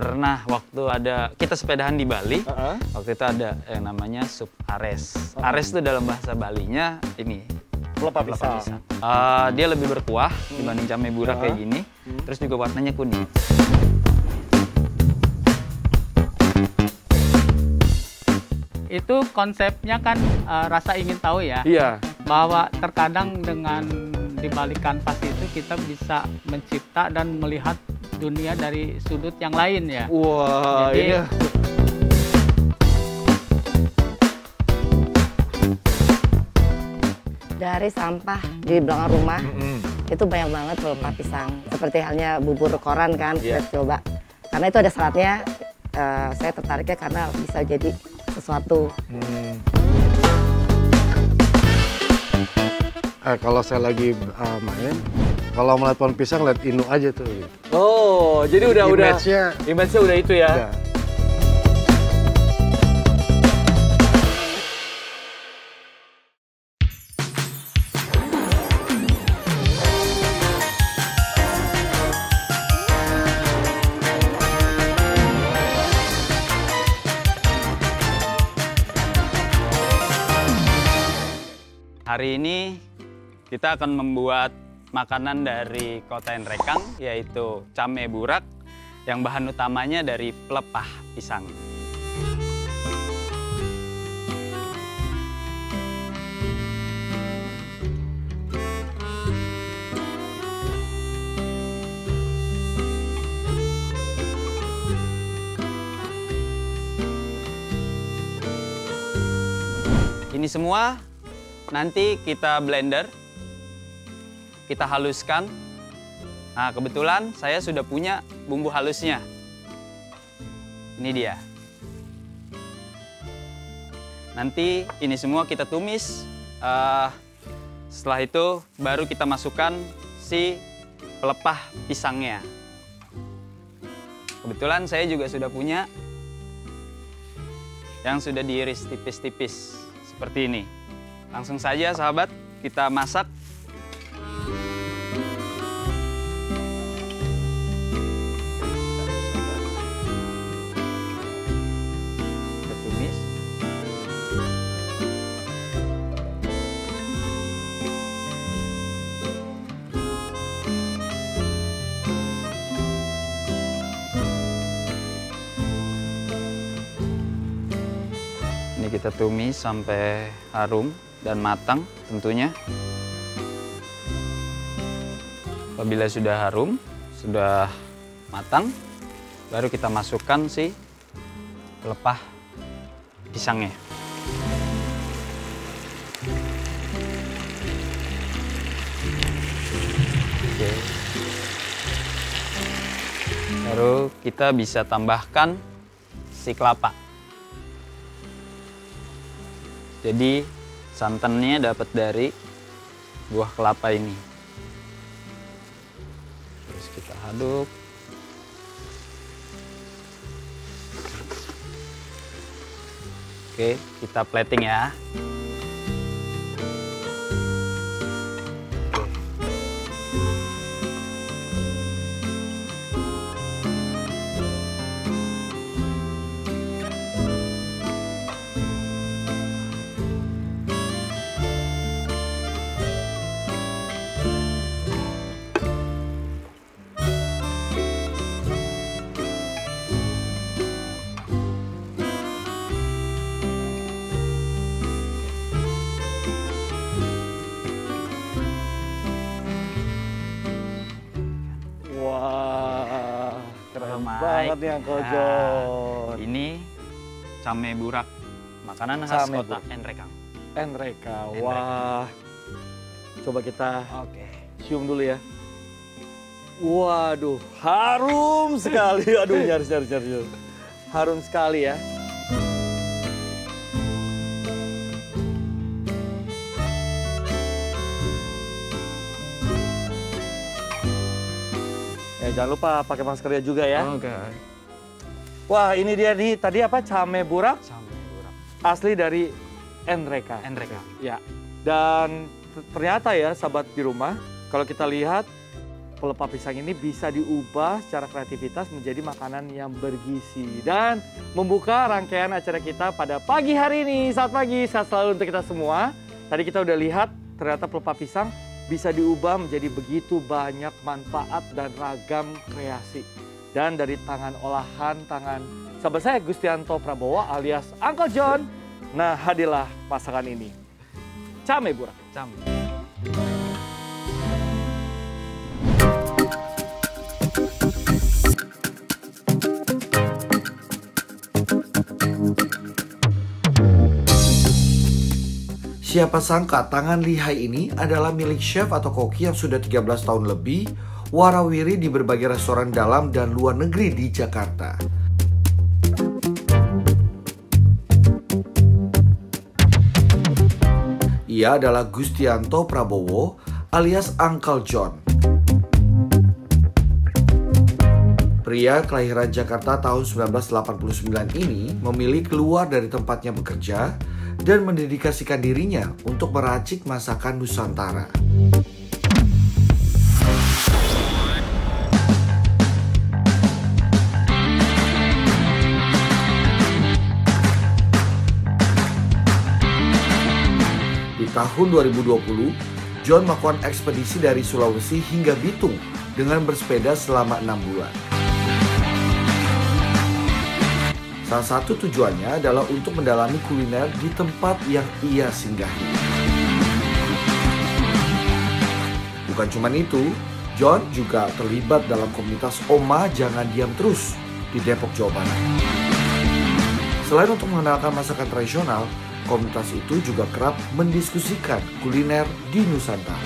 Pernah waktu kita sepedahan di Bali, waktu itu ada yang namanya sup ares. Ares itu dalam bahasa Balinya ini Pelepah pisang. Dia lebih berkuah dibanding came burak kayak gini, terus juga warnanya kuning. Itu konsepnya kan rasa ingin tahu ya. Iya. Bahwa terkadang dengan dibalik kanvas itu kita bisa mencipta dan melihat dunia dari sudut yang lain ya. Wah, Jadi, ini dari sampah di belakang rumah itu banyak banget pelepah pisang. Seperti halnya bubur koran kan, saya coba. Karena itu ada seratnya, saya tertariknya karena bisa jadi sesuatu. Kalau saya lagi main, kalau melihat pohon pisang, lihat inu aja tuh. Gitu. Oh, jadi udah image-nya udah itu ya. Udah. Hari ini kita akan membuat makanan dari kota Nrekang, yaitu came burak yang bahan utamanya dari pelepah pisang. Ini semua nanti kita blender, kita haluskan. Nah, kebetulan saya sudah punya bumbu halusnya. Ini dia. Nanti ini semua kita tumis. Setelah itu baru kita masukkan si pelepah pisangnya. Kebetulan saya juga sudah punya yang sudah diiris tipis-tipis seperti ini. Langsung saja sahabat, kita masak. Kita tumis. Ini kita tumis sampai harum dan matang tentunya. Apabila sudah harum, sudah matang, baru kita masukkan si pelepah pisangnya. Oke. Baru kita bisa tambahkan si kelapa. Jadi santannya dapat dari buah kelapa ini. Terus kita aduk. Oke, kita plating ya. Wah, keren Mike. banget nih Uncle John. Ini came burak, makanan khas Came kota burak. Nrekang. Nreka, wah. Coba kita Oke. cium dulu ya. Waduh, harum sekali. Aduh, nyaris. Harum sekali ya. Ya, jangan lupa pakai maskernya juga ya. Oke. Wah, ini dia nih. Tadi apa? Came burak Came burak. asli dari Nreka. Nrekang. Ya. Dan ternyata ya, sahabat di rumah, kalau kita lihat pelepah pisang ini bisa diubah secara kreativitas menjadi makanan yang bergizi. Dan membuka rangkaian acara kita pada pagi hari ini. Selamat pagi, sehat selalu untuk kita semua. Tadi kita udah lihat ternyata pelepah pisang bisa diubah menjadi begitu banyak manfaat dan ragam kreasi. Dan dari tangan olahan, tangan sahabat saya Gustianto Prabowo alias Uncle John. Nah, hadirlah pasangan ini. Came Burak. Siapa sangka tangan lihai ini adalah milik chef atau koki yang sudah 13 tahun lebih warawiri di berbagai restoran dalam dan luar negeri di Jakarta. Ia adalah Gustianto Prabowo alias Uncle John. Pria kelahiran Jakarta tahun 1989 ini memilih keluar dari tempatnya bekerja dan mendedikasikan dirinya untuk meracik masakan Nusantara. Di tahun 2020, John melakukan ekspedisi dari Sulawesi hingga Bitung dengan bersepeda selama 6 bulan. Salah satu tujuannya adalah untuk mendalami kuliner di tempat yang ia singgahi. Bukan cuma itu, John juga terlibat dalam komunitas Oma Jangan Diam Terus di Depok, Jawa Barat. Selain untuk mengenalkan masakan tradisional, komunitas itu juga kerap mendiskusikan kuliner di Nusantara.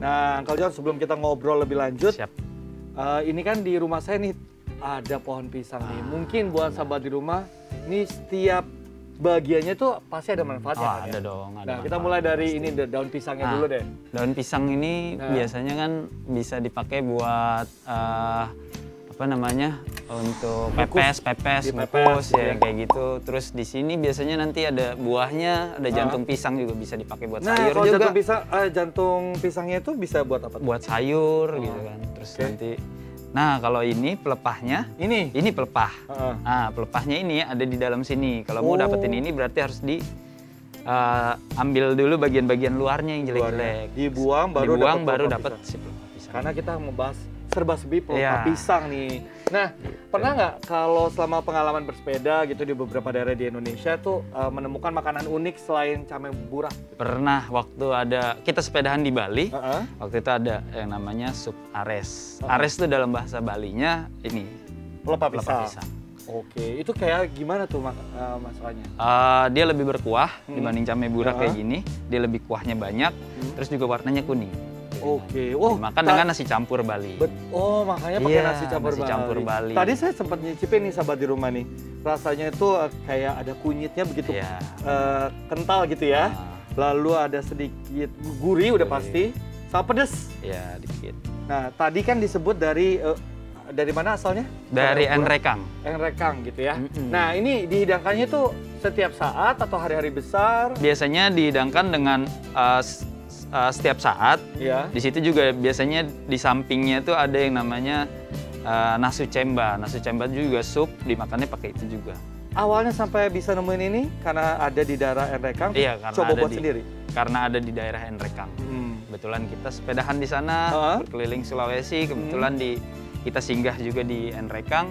Nah, Uncle John, sebelum kita ngobrol lebih lanjut, Siap. Ini kan di rumah saya nih ada pohon pisang nih. Mungkin buat sahabat di rumah, ini setiap bagiannya tuh pasti ada manfaatnya. Oh, kan, ada ya? dong. Ada Nah, kita manfaat mulai dari pasti. ini daun pisangnya dulu deh. Daun pisang ini biasanya kan bisa dipakai buat apa namanya, untuk pepes, Dipepes, ngukus gitu ya. ya kayak gitu. Terus di sini biasanya nanti ada buahnya, ada jantung pisang juga bisa dipakai buat Nah, sayur kalau juga. jantung pisangnya itu bisa buat apa tuh? Buat sayur gitu kan. Terus nanti, nah kalau ini pelepahnya, ini pelepah. Nah, pelepahnya ini ada di dalam sini. Kalau mau dapetin ini berarti harus ambil dulu bagian-bagian luarnya yang jelek-jelek. Dibuang baru dapat pelepah si pelepah pisang. Karena kita membahas serba-serbi pelepah Iya. pisang nih. Nah, pernah nggak kalau selama pengalaman bersepeda gitu di beberapa daerah di Indonesia tuh menemukan makanan unik selain came burak? Pernah waktu kita sepedahan di Bali, waktu itu ada yang namanya sup ares. Ares itu dalam bahasa Balinya ini Pelepah pelepah pisang. pisang. Oke, itu kayak gimana tuh masalahnya? Dia lebih berkuah dibanding came burak kayak gini. Dia lebih kuahnya banyak, terus juga warnanya kuning. Oke, Makan dengan nasi campur Bali. Makanya pakai Iya, nasi campur Bali. Tadi saya sempat nyicipin nih sahabat di rumah nih. Rasanya itu kayak ada kunyitnya begitu Iya. kental gitu ya. Lalu ada sedikit gurih udah pasti, sama pedes. Ya, dikit. Nah, tadi kan disebut dari mana asalnya? Dari Enrekang. Enrekang gitu ya. Nah, ini dihidangkannya tuh setiap saat atau hari-hari besar? Biasanya dihidangkan dengan setiap saat. Ya. Di situ juga biasanya di sampingnya tuh ada yang namanya nasu cemba. Nasu cemba juga sup, dimakannya pakai itu juga. Awalnya sampai bisa nemuin ini karena ada di daerah Enrekang. Iya, karena coba ada buat sendiri. Karena ada di daerah Enrekang. Kebetulan kita sepedahan di sana, berkeliling Sulawesi. Kebetulan kita singgah juga di Enrekang.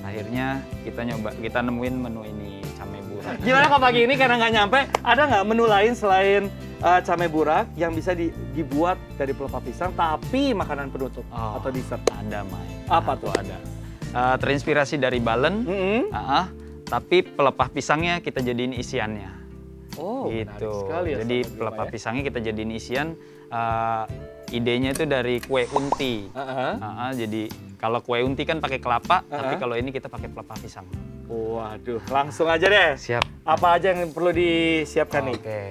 Akhirnya kita nemuin menu ini, came burak. Gimana kalau pagi ini karena nggak nyampe, ada nggak menu lain selain came burak yang bisa dibuat dari pelepah pisang tapi makanan penutup atau dessert? Ada, Mai. Apa tuh? Ada. Terinspirasi dari balen, tapi pelepah pisangnya kita jadiin isiannya. Oh, gitu. menarik sekali ya. Jadi pelepah pisangnya kita jadiin isian. Idenya itu dari kue unti. Jadi kalau kue unti kan pakai kelapa, tapi kalau ini kita pakai pelepah pisang. Waduh, langsung aja deh. Siap. Apa aja yang perlu disiapkan nih? Oke.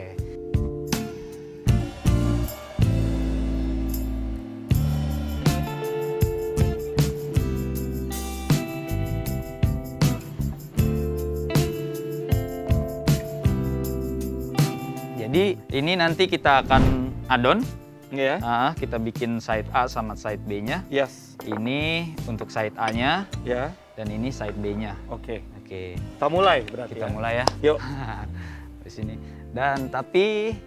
Jadi ini nanti kita akan adon Iya. Kita bikin side A sama side B-nya. Yes. Ini untuk side A-nya. Ya. Dan ini side B-nya. Oke. Oke. Kita mulai berarti. Kita mulai ya. Yuk. Di sini. Dan tapi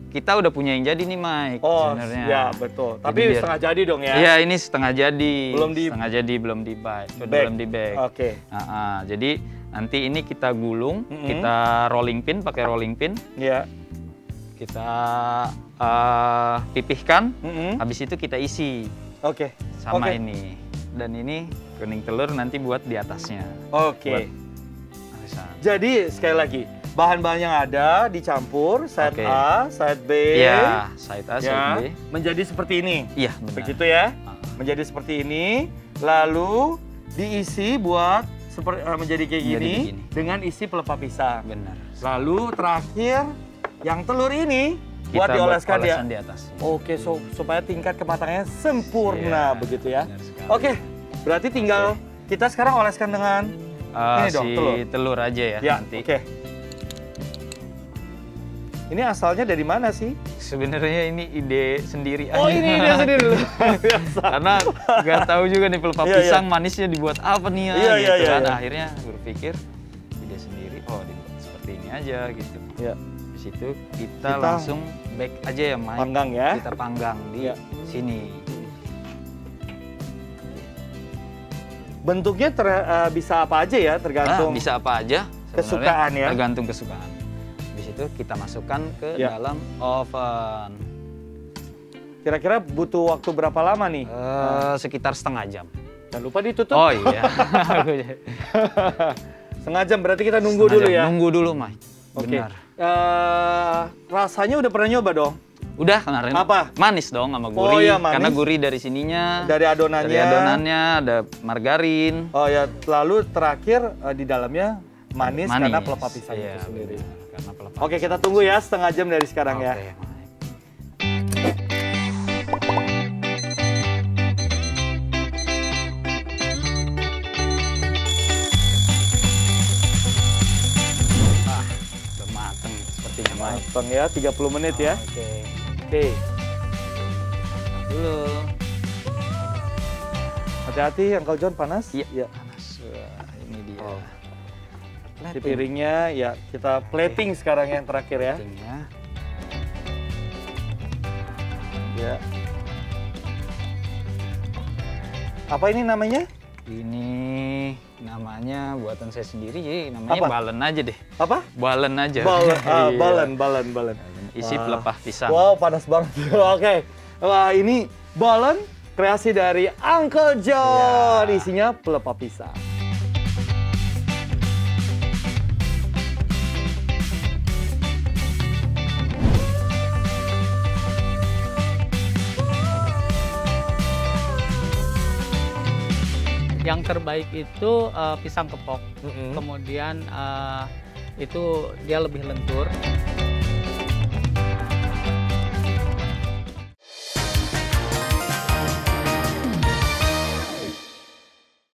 kita udah punya yang jadi nih, Mike. Oh, sebenarnya. ya betul. Tapi biar, setengah jadi dong ya? Iya, ini setengah jadi. Setengah jadi, belum di bag. Belum di bag. Oke. Jadi nanti ini kita gulung, kita rolling pin, pakai rolling pin. Iya. Kita pipihkan, habis itu kita isi. Oke. Sama ini. Dan ini kuning telur nanti buat di atasnya. Oke. Buat jadi sekali lagi, bahan-bahan yang ada dicampur, side A, side B. Iya, side A, side B. Menjadi seperti ini. Iya, benar. Begitu ya. Menjadi seperti ini, lalu diisi buat menjadi kayak gini dengan isi pelepah pisang. Benar. Lalu terakhir yang telur ini buat dioleskan di atas. Oke, supaya tingkat kematangannya sempurna begitu ya. Oke, berarti tinggal kita sekarang oleskan dengan ini dong, telur aja ya nanti. Oke. Ini asalnya dari mana sih? Sebenarnya ini ide sendiri aja. Oh, ini ide sendiri dulu. Karena nggak tahu juga nih pelepah pisang manisnya dibuat apa nih ya gitu kan. Akhirnya berpikir ide sendiri, dibuat seperti ini aja gitu. Iya. Di situ kita langsung bake aja ya, Mike. Panggang ya. Kita panggang di sini. Bentuknya bisa apa aja ya, tergantung. Bisa apa aja. Kesukaan ya. Tergantung kesukaan. Di situ kita masukkan ke dalam oven. Kira-kira butuh waktu berapa lama nih? Sekitar setengah jam. Jangan lupa ditutup. Oh iya. Setengah jam berarti kita nunggu dulu ya. Nunggu dulu, Mike. Oke. Rasanya udah pernah nyoba dong? Udah kemarin. Apa? Manis dong sama gurih. Oh, iya, manis. Karena gurih dari sininya. Dari adonannya. Dari adonannya ada margarin. Oh ya, lalu terakhir di dalamnya manis. Karena pelepah pisang itu sendiri. Karena pelepah Oke, kita tunggu ya setengah jam dari sekarang ya. Udah mateng sepertinya, Mike. Mateng ya, 30 menit ya. Oke. Dulu. Hati-hati, Uncle John panas. Iya. Panas. Ini dia. Di piringnya ya kita plating sekarang yang terakhir ya. Ya. Apa ini namanya? Ini namanya buatan saya sendiri, jadi namanya balen aja deh. Apa? Balen aja. Balen. Isi pelepah pisang. Wow, panas banget. Oke. Wah, ini balen kreasi dari Uncle John. Isinya pelepah pisang. Yang terbaik itu pisang kepok, kemudian itu dia lebih lentur.